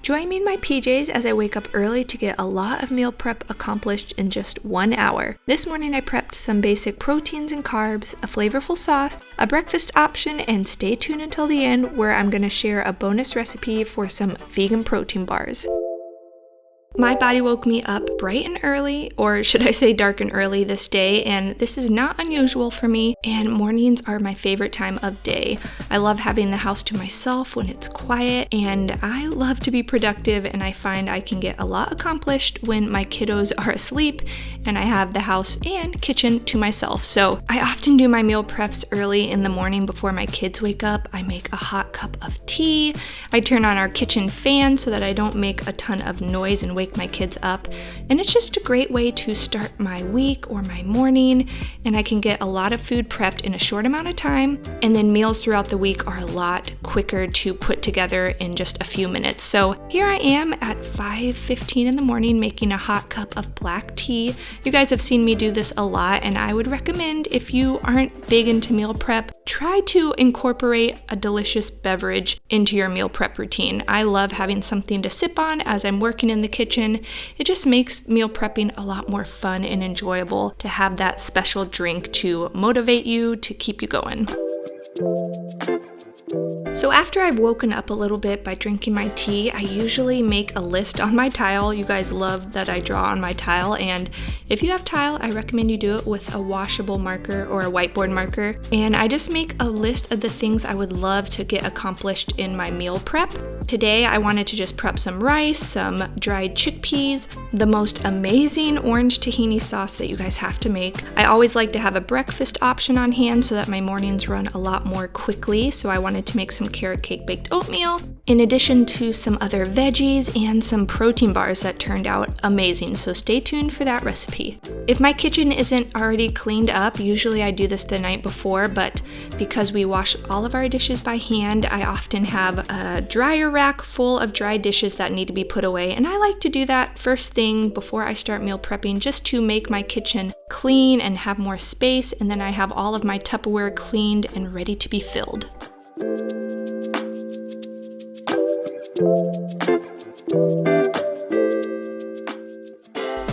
Join me in my PJs as I wake up early to get a lot of meal prep accomplished in just 1 hour. This morning I prepped some basic proteins and carbs, a flavorful sauce, a breakfast option, and stay tuned until the end where I'm going to share a bonus recipe for some vegan protein bars. My body woke me up bright and early, or should I say dark and early this day, and this is not unusual for me, and mornings are my favorite time of day. I love having the house to myself when it's quiet, and I love to be productive, and I find I can get a lot accomplished when my kiddos are asleep and I have the house and kitchen to myself. So I often do my meal preps early in the morning before my kids wake up. I make a hot cup of tea. I turn on our kitchen fan so that I don't make a ton of noise and wake my kids up, and it's just a great way to start my week or my morning, and I can get a lot of food prepped in a short amount of time, and then meals throughout the week are a lot quicker to put together in just a few minutes. So here I am at 5:15 in the morning making a hot cup of black tea. You guys have seen me do this a lot, and I would recommend, if you aren't big into meal prep, try to incorporate a delicious beverage into your meal prep routine. I love having something to sip on as I'm working in the kitchen. It just makes meal prepping a lot more fun and enjoyable to have that special drink to motivate you, to keep you going. So after I've woken up a little bit by drinking my tea, I usually make a list on my tile. You guys love that I draw on my tile, and if you have tile, I recommend you do it with a washable marker or a whiteboard marker. And I just make a list of the things I would love to get accomplished in my meal prep. Today I wanted to just prep some rice, some dried chickpeas, the most amazing orange tahini sauce that you guys have to make. I always like to have a breakfast option on hand so that my mornings run a lot more quickly, so I wanted to make some carrot cake baked oatmeal, in addition to some other veggies and some protein bars that turned out amazing, so stay tuned for that recipe. If my kitchen isn't already cleaned up, usually I do this the night before, but because we wash all of our dishes by hand, I often have a dryer rack full of dry dishes that need to be put away, and I like to do that first thing before I start meal prepping, just to make my kitchen clean and have more space, and then I have all of my Tupperware cleaned and ready to be filled.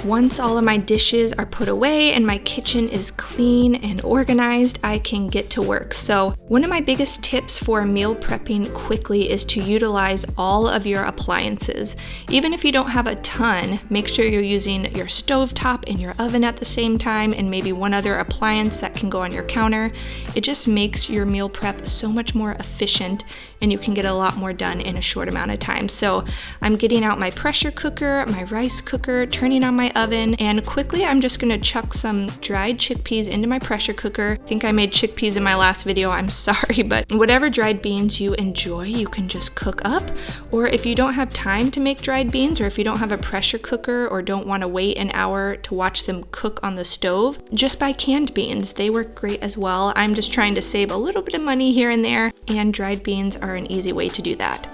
Once all of my dishes are put away and my kitchen is clean and organized, I can get to work. So one of my biggest tips for meal prepping quickly is to utilize all of your appliances. Even if you don't have a ton, make sure you're using your stovetop and your oven at the same time, and maybe one other appliance that can go on your counter. It just makes your meal prep so much more efficient, and you can get a lot more done in a short amount of time. So I'm getting out my pressure cooker, my rice cooker, turning on my oven, and quickly I'm just gonna chuck some dried chickpeas into my pressure cooker. I think I made chickpeas in my last video, I'm sorry, but whatever dried beans you enjoy, you can just cook up. Or if you don't have time to make dried beans, or if you don't have a pressure cooker or don't wanna wait an hour to watch them cook on the stove, just buy canned beans. They work great as well. I'm just trying to save a little bit of money here and there, and dried beans are an easy way to do that.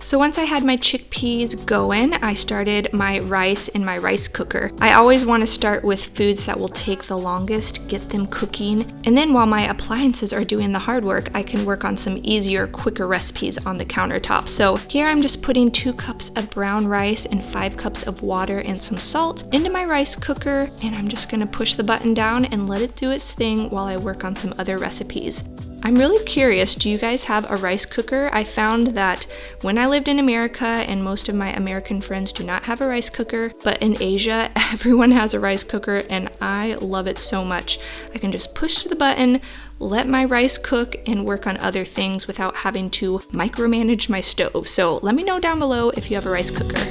So once I had my chickpeas going, I started my rice in my rice cooker. I always want to start with foods that will take the longest, get them cooking, and then while my appliances are doing the hard work, I can work on some easier, quicker recipes on the countertop. So here I'm just putting 2 cups of brown rice and 5 cups of water and some salt into my rice cooker, and I'm just going to push the button down and let it do its thing while I work on some other recipes. I'm really curious, do you guys have a rice cooker? I found that when I lived in America, and most of my American friends do not have a rice cooker, but in Asia, everyone has a rice cooker, and I love it so much. I can just push the button, let my rice cook, and work on other things without having to micromanage my stove. So let me know down below if you have a rice cooker.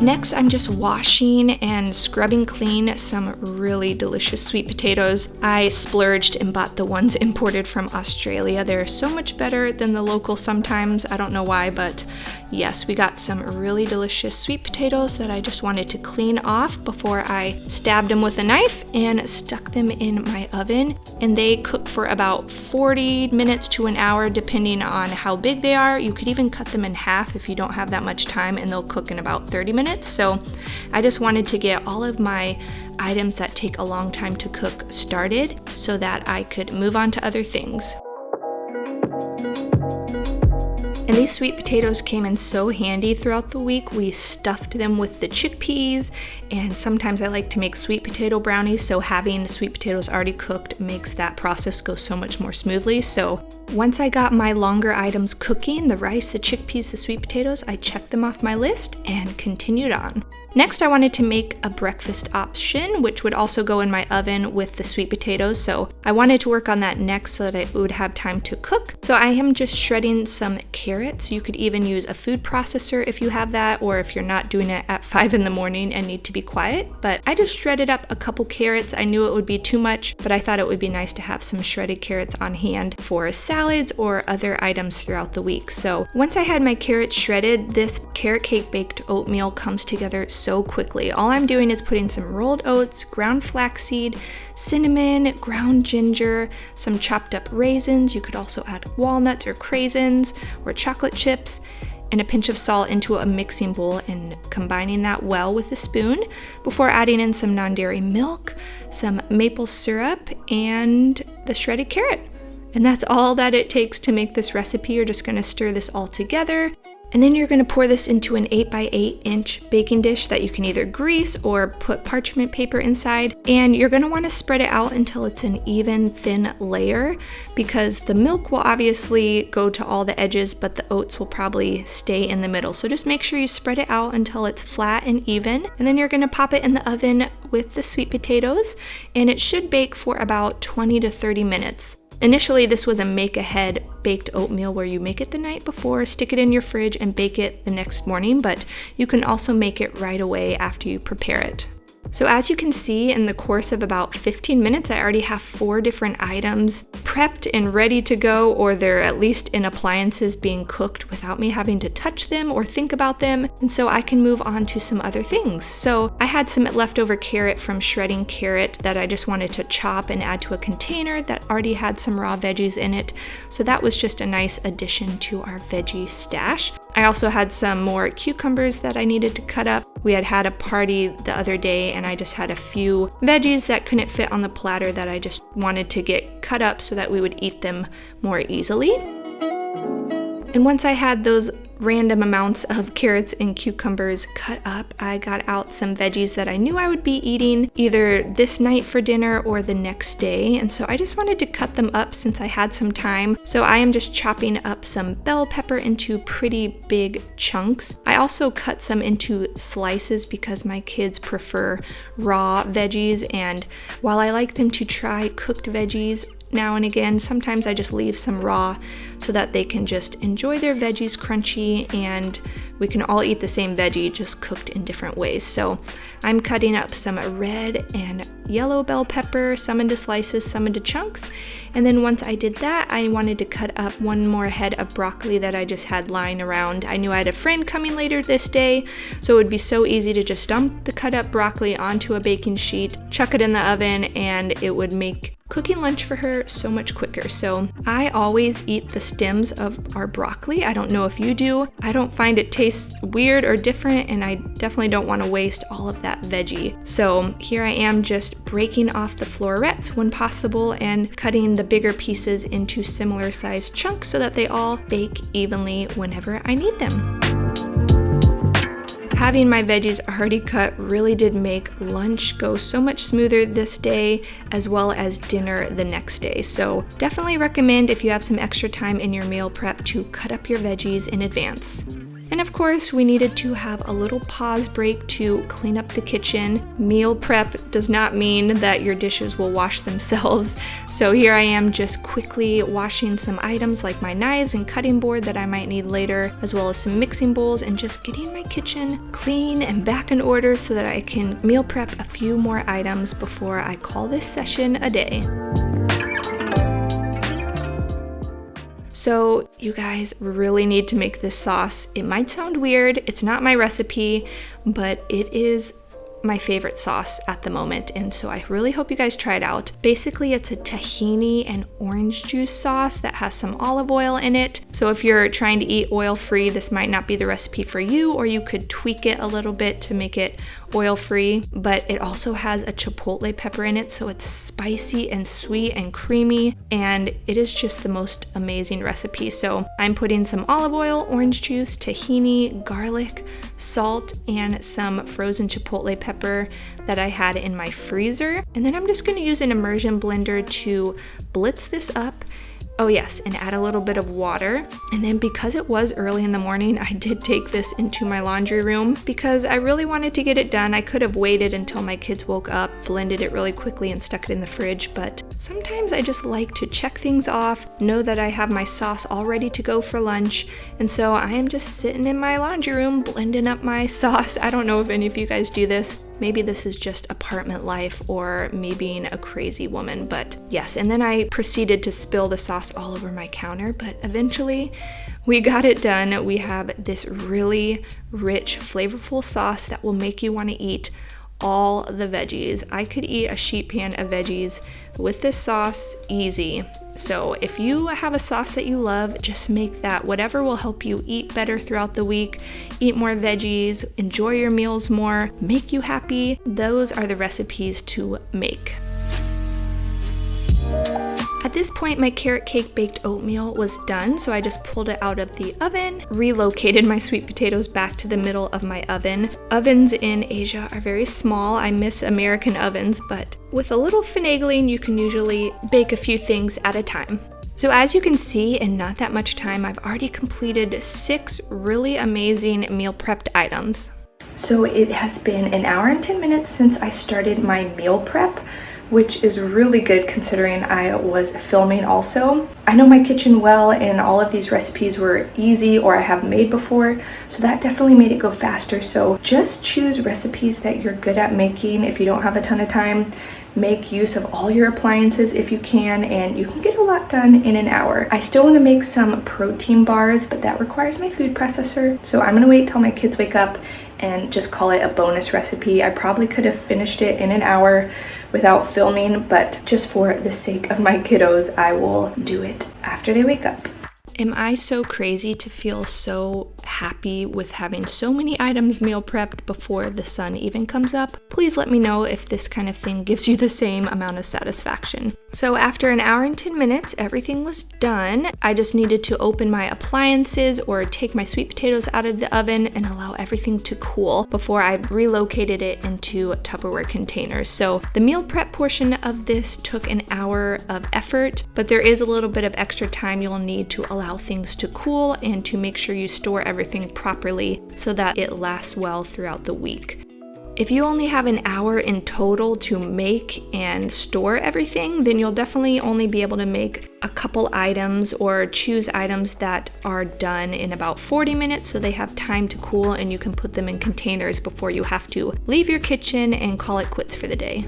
Next, I'm just washing and scrubbing clean some really delicious sweet potatoes. I splurged and bought the ones imported from Australia. They're so much better than the local sometimes. I don't know why, but yes, we got some really delicious sweet potatoes that I just wanted to clean off before I stabbed them with a knife and stuck them in my oven. And they cook for about 40 minutes to an hour, depending on how big they are. You could even cut them in half if you don't have that much time, and they'll cook in about 30 minutes. minutes. So I just wanted to get all of my items that take a long time to cook started so that I could move on to other things. And these sweet potatoes came in so handy throughout the week. We stuffed them with the chickpeas, and sometimes I like to make sweet potato brownies, so having the sweet potatoes already cooked makes that process go so much more smoothly. So once I got my longer items cooking, the rice, the chickpeas, the sweet potatoes, I checked them off my list and continued on. Next, I wanted to make a breakfast option, which would also go in my oven with the sweet potatoes. So I wanted to work on that next so that I would have time to cook. So I am just shredding some carrots. You could even use a food processor if you have that, or if you're not doing it at 5 in the morning and need to be quiet. But I just shredded up a couple carrots. I knew it would be too much, but I thought it would be nice to have some shredded carrots on hand for salads or other items throughout the week. So once I had my carrots shredded, this carrot cake baked oatmeal comes together so quickly. All I'm doing is putting some rolled oats, ground flaxseed, cinnamon, ground ginger, some chopped up raisins. You could also add walnuts or craisins or chocolate chips, and a pinch of salt into a mixing bowl and combining that well with a spoon before adding in some non-dairy milk, some maple syrup, and the shredded carrot. And that's all that it takes to make this recipe. You're just gonna stir this all together. And then you're gonna pour this into an 8 by 8 inch baking dish that you can either grease or put parchment paper inside. And you're gonna wanna spread it out until it's an even thin layer, because the milk will obviously go to all the edges, but the oats will probably stay in the middle. So just make sure you spread it out until it's flat and even. And then you're gonna pop it in the oven with the sweet potatoes, and it should bake for about 20 to 30 minutes. Initially, this was a make-ahead baked oatmeal where you make it the night before, stick it in your fridge, and bake it the next morning, but you can also make it right away after you prepare it. So as you can see, in the course of about 15 minutes, I already have 4 different items prepped and ready to go, or they're at least in appliances being cooked without me having to touch them or think about them. And so I can move on to some other things. So I had some leftover carrot from shredding carrot that I just wanted to chop and add to a container that already had some raw veggies in it. So that was just a nice addition to our veggie stash. I also had some more cucumbers that I needed to cut up. We had a party the other day, and I just had a few veggies that couldn't fit on the platter that I just wanted to get cut up so that we would eat them more easily. And once I had those random amounts of carrots and cucumbers cut up, I got out some veggies that I knew I would be eating either this night for dinner or the next day. And so I just wanted to cut them up since I had some time. So I am just chopping up some bell pepper into pretty big chunks. I also cut some into slices because my kids prefer raw veggies. And while I like them to try cooked veggies now and again, sometimes I just leave some raw so that they can just enjoy their veggies crunchy, and we can all eat the same veggie, just cooked in different ways. So I'm cutting up some red and yellow bell pepper, some into slices, some into chunks. And then once I did that, I wanted to cut up one more head of broccoli that I just had lying around. I knew I had a friend coming later this day, so it would be so easy to just dump the cut up broccoli onto a baking sheet, chuck it in the oven, and it would make cooking lunch for her so much quicker. So I always eat the stems of our broccoli. I don't know if you do. I don't find it tastes weird or different, and I definitely don't want to waste all of that veggie. So here I am just breaking off the florets when possible and cutting the bigger pieces into similar sized chunks so that they all bake evenly whenever I need them. Having my veggies already cut really did make lunch go so much smoother this day, as well as dinner the next day. So definitely recommend, if you have some extra time in your meal prep, to cut up your veggies in advance. And of course, we needed to have a little pause break to clean up the kitchen. Meal prep does not mean that your dishes will wash themselves. So here I am just quickly washing some items like my knives and cutting board that I might need later, as well as some mixing bowls, and just getting my kitchen clean and back in order so that I can meal prep a few more items before I call this session a day. So you guys really need to make this sauce. It might sound weird, it's not my recipe, but it is my favorite sauce at the moment, and so I really hope you guys try it out. Basically, it's a tahini and orange juice sauce that has some olive oil in it. So if you're trying to eat oil-free, this might not be the recipe for you, or you could tweak it a little bit to make it oil-free. But it also has a chipotle pepper in it, so it's spicy and sweet and creamy, and it is just the most amazing recipe. So I'm putting some olive oil, orange juice, tahini, garlic, salt, and some frozen chipotle pepper that I had in my freezer. And then I'm just going to use an immersion blender to blitz this up. Oh yes, and add a little bit of water. And then because it was early in the morning, I did take this into my laundry room because I really wanted to get it done. I could have waited until my kids woke up, blended it really quickly and stuck it in the fridge, but sometimes I just like to check things off, know that I have my sauce all ready to go for lunch, and so I am just sitting in my laundry room blending up my sauce. I don't know if any of you guys do this. Maybe this is just apartment life or me being a crazy woman, but yes. And then I proceeded to spill the sauce all over my counter, but eventually we got it done. We have this really rich, flavorful sauce that will make you want to eat all the veggies. I could eat a sheet pan of veggies with this sauce easy. So if you have a sauce that you love, just make that. Whatever will help you eat better throughout the week, eat more veggies, enjoy your meals more, make you happy. Those are the recipes to make. At this point, my carrot cake baked oatmeal was done, so I just pulled it out of the oven, relocated my sweet potatoes back to the middle of my oven. Ovens in Asia are very small. I miss American ovens, but with a little finagling, you can usually bake a few things at a time. So as you can see, in not that much time, I've already completed 6 really amazing meal prepped items. So it has been an hour and 10 minutes since I started my meal prep, which is really good considering I was filming also. I know my kitchen well, and all of these recipes were easy or I have made before, so that definitely made it go faster. So just choose recipes that you're good at making. If you don't have a ton of time, make use of all your appliances if you can, and you can get a lot done in an hour. I still want to make some protein bars, but that requires my food processor, so I'm gonna wait till my kids wake up and just call it a bonus recipe. I probably could have finished it in an hour without filming, but just for the sake of my kiddos, I will do it after they wake up. Am I so crazy to feel so happy with having so many items meal prepped before the sun even comes up? Please let me know if this kind of thing gives you the same amount of satisfaction. So after an hour and 10 minutes, everything was done. I just needed to open my appliances or take my sweet potatoes out of the oven and allow everything to cool before I relocated it into Tupperware containers. So the meal prep portion of this took an hour of effort, but there is a little bit of extra time you'll need to allow things to cool and to make sure you store everything properly so that it lasts well throughout the week. If you only have an hour in total to make and store everything, then you'll definitely only be able to make a couple items or choose items that are done in about 40 minutes so they have time to cool and you can put them in containers before you have to leave your kitchen and call it quits for the day.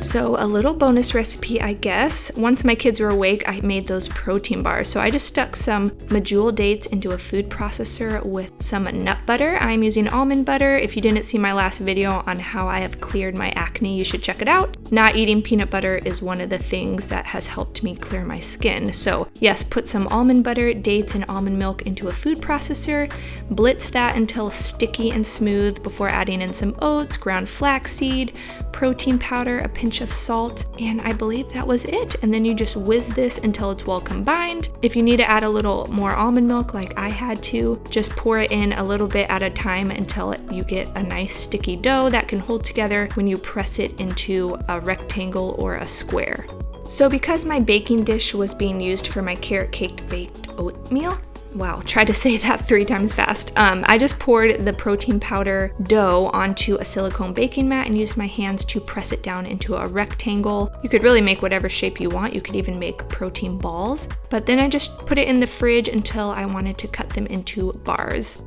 So a little bonus recipe, I guess. Once my kids were awake, I made those protein bars. So I just stuck some medjool dates into a food processor with some nut butter. I'm using almond butter. If you didn't see my last video on how I have cleared my acne, you should check it out. Not eating peanut butter is one of the things that has helped me clear my skin. So yes, put some almond butter, dates, and almond milk into a food processor. Blitz that until sticky and smooth before adding in some oats, ground flaxseed, protein powder, a pinch of salt, and I believe that was it. And then you just whiz this until it's well combined. If you need to add a little more almond milk like I had to, just pour it in a little bit at a time until you get a nice sticky dough that can hold together when you press it into a rectangle or a square. So because my baking dish was being used for my carrot cake baked oatmeal, wow, try to say that 3 times fast. I just poured the protein powder dough onto a silicone baking mat and used my hands to press it down into a rectangle. You could really make whatever shape you want. You could even make protein balls. But then I just put it in the fridge until I wanted to cut them into bars.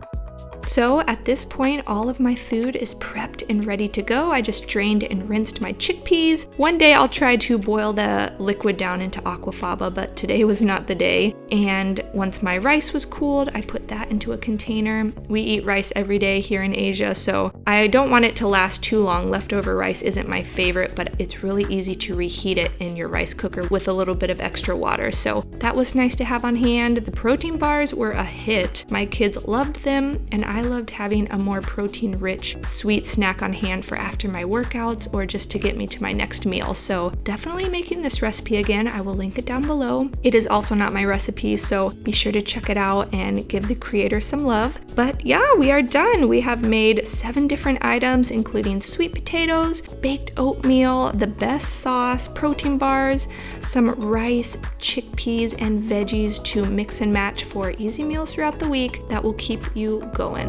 So at this point, all of my food is prepped and ready to go. I just drained and rinsed my chickpeas. One day I'll try to boil the liquid down into aquafaba, but today was not the day. And once my rice was cooled, I put that into a container. We eat rice every day here in Asia, so I don't want it to last too long. Leftover rice isn't my favorite, but it's really easy to reheat it in your rice cooker with a little bit of extra water. So that was nice to have on hand. The protein bars were a hit. My kids loved them, and I loved having a more protein-rich sweet snack on hand for after my workouts or just to get me to my next meal. So definitely making this recipe again. I will link it down below. It is also not my recipe, so be sure to check it out and give the creator some love. But yeah, we are done. We have made 7 different items, including sweet potatoes, baked oatmeal, the best sauce, protein bars, some rice, chickpeas, and veggies to mix and match for easy meals throughout the week that will keep you going.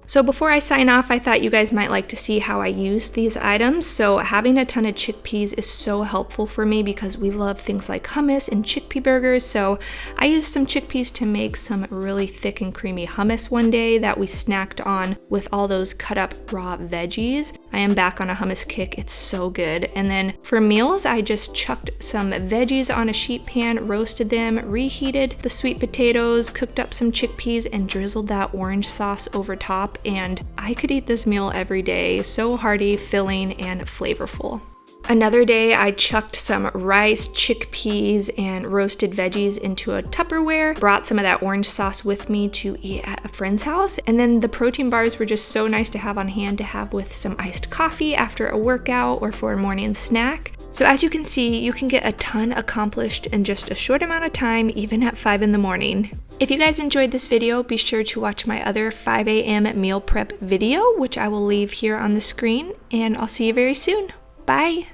So before I sign off, I thought you guys might like to see how I use these items. So having a ton of chickpeas is so helpful for me because we love things like hummus and chickpea burgers. So I used some chickpeas to make some really thick and creamy hummus one day that we snacked on with all those cut up raw veggies. I am back on a hummus kick. It's so good. And then for meals, I just chucked some veggies on a sheet pan, roasted them, reheated the sweet potatoes, cooked up some chickpeas, and drizzled that orange sauce over top. And I could eat this meal every day. So hearty, filling, and flavorful. Another day, I chucked some rice, chickpeas, and roasted veggies into a Tupperware, brought some of that orange sauce with me to eat at a friend's house, and then the protein bars were just so nice to have on hand to have with some iced coffee after a workout or for a morning snack. So as you can see, you can get a ton accomplished in just a short amount of time, even at 5 in the morning. If you guys enjoyed this video, be sure to watch my other 5 a.m. meal prep video, which I will leave here on the screen, and I'll see you very soon. Bye!